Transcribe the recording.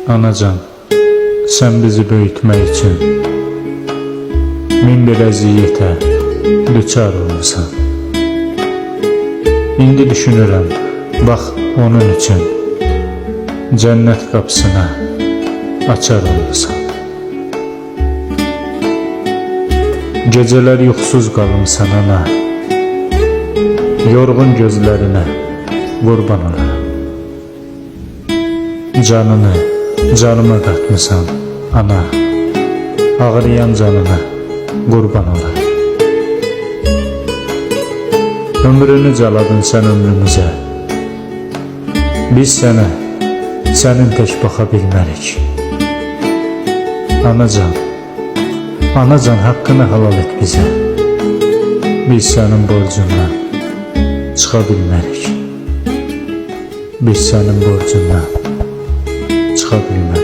Anacan, sən bizi böyütmək üçün min bir əziyyətə düçar olmusan. İndi düşünürəm, bax onun üçün cənnət qapısına açar olmusan. Gecələr yuxusuz qalımsan ana, yorğun gözlərinə qurban olaram. Canını canıma qatmısan ana, ağrıyan canına qurban olaram. Ömrünü caladın sən ömrümüzə, biz sənə, sənin tək baxa bilmərik. Anacan, anacan haqqını halal et bizə, biz sənin borcundan çıxa bilmərik. Biz sənin borcundan çıxa bilmərik.